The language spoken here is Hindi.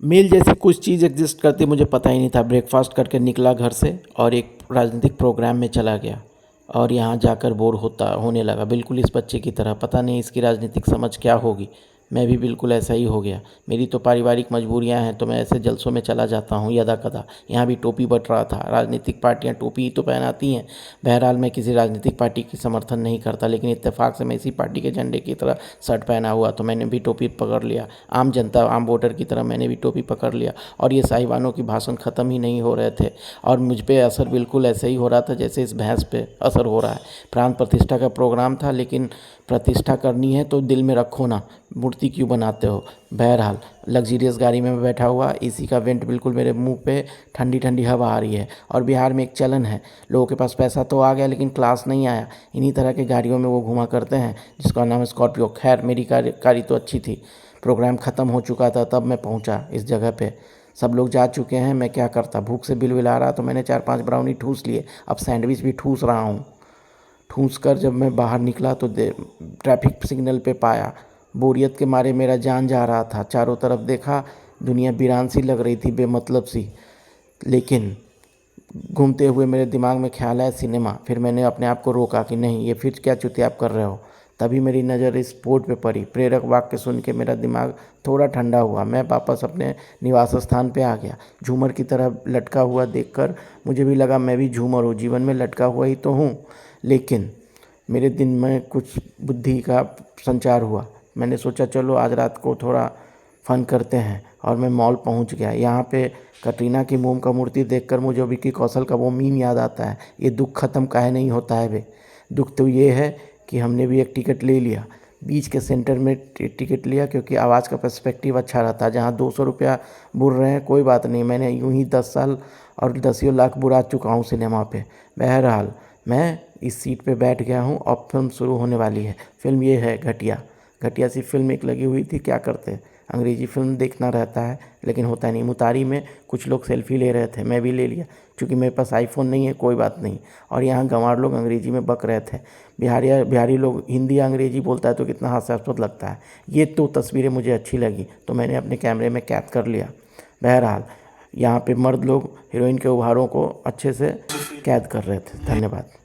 मेल जैसी कुछ चीज़ एग्जिस्ट करती मुझे पता ही नहीं था। ब्रेकफास्ट करके निकला घर से और एक राजनीतिक प्रोग्राम में चला गया और यहाँ जाकर बोर होने लगा, बिल्कुल इस बच्चे की तरह। पता नहीं इसकी राजनीतिक समझ क्या होगी। मैं भी बिल्कुल ऐसा ही हो गया। मेरी तो पारिवारिक मजबूरियां हैं तो मैं ऐसे जलसों में चला जाता हूँ यदा कदा। यहाँ भी टोपी बट रहा था। राजनीतिक पार्टियाँ टोपी ही तो पहनाती हैं। बहरहाल मैं किसी राजनीतिक पार्टी की समर्थन नहीं करता, लेकिन इत्तेफाक से मैं इसी पार्टी के झंडे की तरह शर्ट पहना हुआ तो मैंने भी टोपी पकड़ लिया। आम जनता, आम वोटर की तरह मैंने भी टोपी पकड़ लिया और ये साहिबानों की भाषण ख़त्म ही नहीं हो रहे थे और मुझ पे असर बिल्कुल ऐसे ही हो रहा था जैसे इस भैंस पे असर हो रहा है। प्राण प्रतिष्ठा का प्रोग्राम था, लेकिन प्रतिष्ठा करनी है तो दिल में रखो ना, मूर्ति क्यों बनाते हो। बहरहाल लग्जरियस गाड़ी में मैं बैठा हुआ, एसी का वेंट बिल्कुल मेरे मुंह पे, ठंडी ठंडी हवा आ रही है। और बिहार में एक चलन है, लोगों के पास पैसा तो आ गया लेकिन क्लास नहीं आया। इन्हीं तरह के गाड़ियों में वो घुमा करते हैं जिसका नाम है स्कॉर्पियो। खैर मेरी गाड़ी तो अच्छी थी। प्रोग्राम ख़त्म हो चुका था तब मैं पहुंचा इस जगह पे। सब लोग जा चुके हैं, मैं क्या करता। भूख से बिलबिला रहा तो मैंने 4-5 ब्राउनी ठूस लिए। अब सैंडविच भी ठूस रहा हूँ। ठूस कर जब मैं बाहर निकला तो ट्रैफिक सिग्नल पे पाया। बोरियत के मारे मेरा जान जा रहा था। चारों तरफ देखा, दुनिया वीरान सी लग रही थी, बेमतलब सी। लेकिन घूमते हुए मेरे दिमाग में ख्याल आया सिनेमा। फिर मैंने अपने आप को रोका कि नहीं, ये फिर क्या चुतियाप कर रहे हो। तभी मेरी नज़र इस बोर्ड पे पड़ी। प्रेरक वाक्य सुन के मेरा दिमाग थोड़ा ठंडा हुआ। मैं वापस अपने निवास स्थान पे आ गया। झूमर की तरह लटका हुआ देखकर मुझे भी लगा मैं भी झूमर हूँ, जीवन में लटका हुआ ही तो हूँ। लेकिन मेरे दिन में कुछ बुद्धि का संचार हुआ। मैंने सोचा चलो आज रात को थोड़ा फन करते हैं और मैं मॉल पहुंच गया। यहाँ पे कटरीना की मोम का मूर्ति देखकर मुझे विक्की कौशल का वो मीम याद आता है, ये दुख ख़त्म काहे नहीं होता है बे। दुख तो ये है कि हमने भी एक टिकट ले लिया, बीच के सेंटर में टिकट लिया क्योंकि आवाज़ का पर्सपेक्टिव अच्छा रहता है। जहाँ 200 रुपया बुर रहे हैं कोई बात नहीं, मैंने यूं ही 10 साल और 10 लाख बुरा चुका हूँ सिनेमा पे। बहरहाल मैं इस सीट पे बैठ गया हूँ और फिल्म शुरू होने वाली है। फिल्म ये है घटिया। घटिया सी फिल्म एक लगी हुई थी, क्या करते, अंग्रेजी फिल्म देखना रहता है लेकिन होता नहीं। मुतारी में कुछ लोग सेल्फी ले रहे थे, मैं भी ले लिया। क्योंकि मेरे पास आईफोन नहीं है कोई बात नहीं। और यहाँ गंवार लोग अंग्रेजी में बक रहे थे। बिहारी लोग हिंदी या अंग्रेजी बोलता है तो कितना हास्यास्पद लगता है। ये तो तस्वीरें मुझे अच्छी लगी तो मैंने अपने कैमरे में कैद कर लिया। बहरहाल यहाँ पे मर्द लोग हीरोइन के उभारों को अच्छे से कैद कर रहे थे। धन्यवाद।